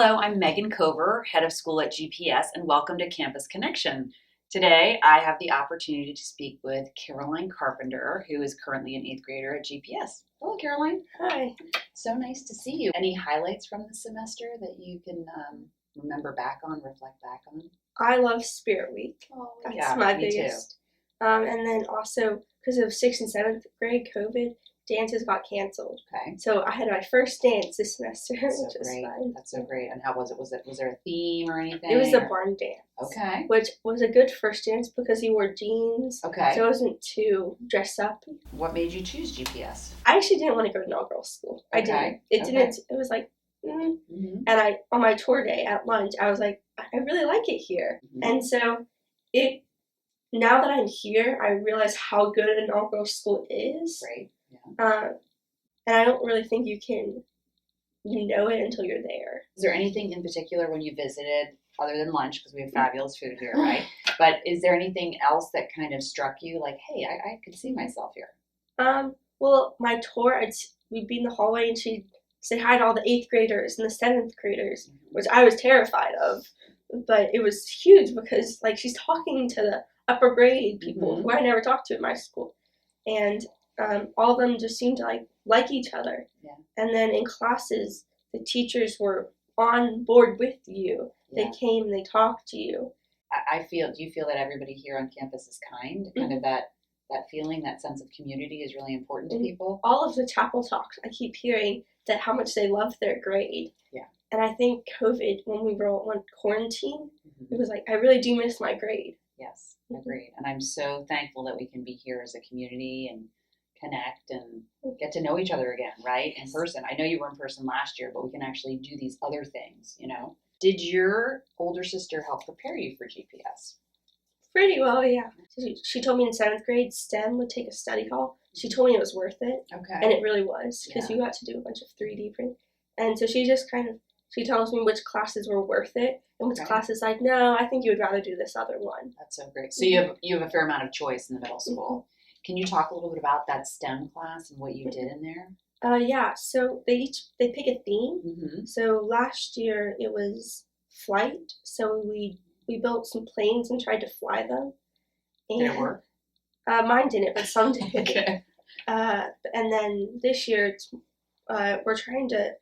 Hello, I'm Megan Cover, head of school at GPS, and welcome to Campus Connection. Today, I have the opportunity to speak with Caroline Carpenter, who is currently an 8th grader at GPS. Hello, Caroline. Hi. So nice to see you. Any highlights from the semester that you can remember back on, reflect back on? I love Spirit Week. Oh, That's yeah, my me biggest. And then also, because of 6th and 7th grade COVID, dances got canceled. Okay. So I had my first dance this semester, That's which so was great. fun. That's so great. And how was it? Was there a theme or anything? It was a barn dance. Okay. Which was a good first dance because he wore jeans. Okay. So I wasn't too dressed up. What made you choose GPS? I actually didn't want to go to an all-girls school. I didn't. It didn't. It was like, Mm-hmm. And on my tour day at lunch, I was like, I really like it here. Mm-hmm. And so now that I'm here, I realize how good an all-girls school is. Great. Yeah. And I don't really think you know it until you're there. Is there anything in particular when you visited, other than lunch, because we have fabulous food here, right? But is there anything else that kind of struck you, like, hey, I could see myself here? Well, my tour, we'd be in the hallway and she'd say hi to all the 8th graders and the 7th graders, which I was terrified of. But it was huge because, like, she's talking to the upper grade people who I never talked to in my school. And all of them just seemed to like each other. Yeah. And then in classes, the teachers were on board with you. Yeah. They came, they talked to you. Do you feel that everybody here on campus is kind? Mm-hmm. Kind of that feeling, that sense of community is really important to people? All of the chapel talks, I keep hearing that how much they love their grade. Yeah. And I think COVID, when we were on quarantine, it was like, I really do miss my grade. Yes, agreed. And I'm so thankful that we can be here as a community and connect and get to know each other again, right? In person. I know you were in person last year, but we can actually do these other things, you know? Did your older sister help prepare you for GPS? Pretty well, yeah. She told me in 7th grade STEM would take a study hall. She told me it was worth it. Okay. And it really was, because you got to do a bunch of 3D print. And so she just she tells me which classes were worth it and which classes like, no, I think you would rather do this other one. That's so great. So you have a fair amount of choice in the middle school. Can you talk a little bit about that STEM class and what you did in there? Yeah, so they pick a theme. Mm-hmm. So last year it was flight. So we built some planes and tried to fly them. And, did it work? Mine didn't, but some did. Okay. And then this year we're trying to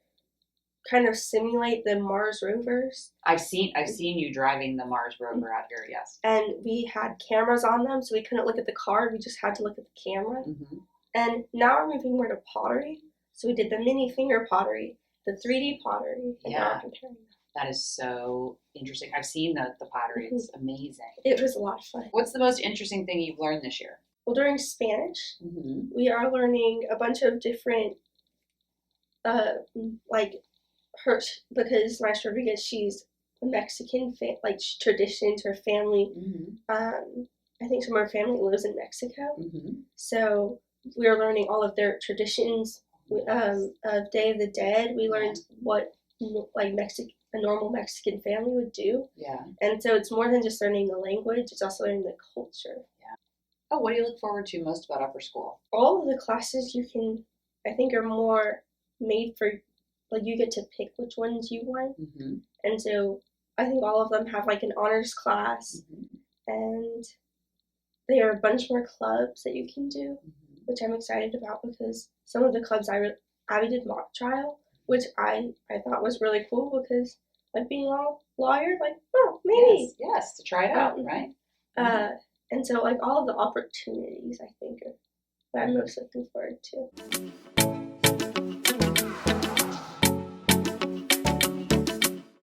kind of simulate the Mars rovers. I've seen you driving the Mars rover out here, yes. And we had cameras on them, so we couldn't look at the card. We just had to look at the camera. Mm-hmm. And now we're moving more to pottery. So we did the mini finger pottery, the 3D pottery, and now we're comparing them. That is so interesting. I've seen the pottery. It's amazing. It was a lot of fun. What's the most interesting thing you've learned this year? Well, during Spanish, we are learning a bunch of different, because Maestra Rodriguez, she's a Mexican, traditions, her family. I think some of her family lives in Mexico. So we are learning all of their traditions. Of Day of the Dead, we learned what a normal Mexican family would do. Yeah. And so it's more than just learning the language, it's also learning the culture. Yeah. Oh, what do you look forward to most about upper school? All of the classes I think are more made for, you get to pick which ones you want. And so I think all of them have an honors class, and there are a bunch more clubs that you can do, which I'm excited about because some of the clubs Abby did mock trial, which I thought was really cool because being a lawyer, maybe. Yes, to try it out, right? And so all of the opportunities I think that I'm most looking forward to.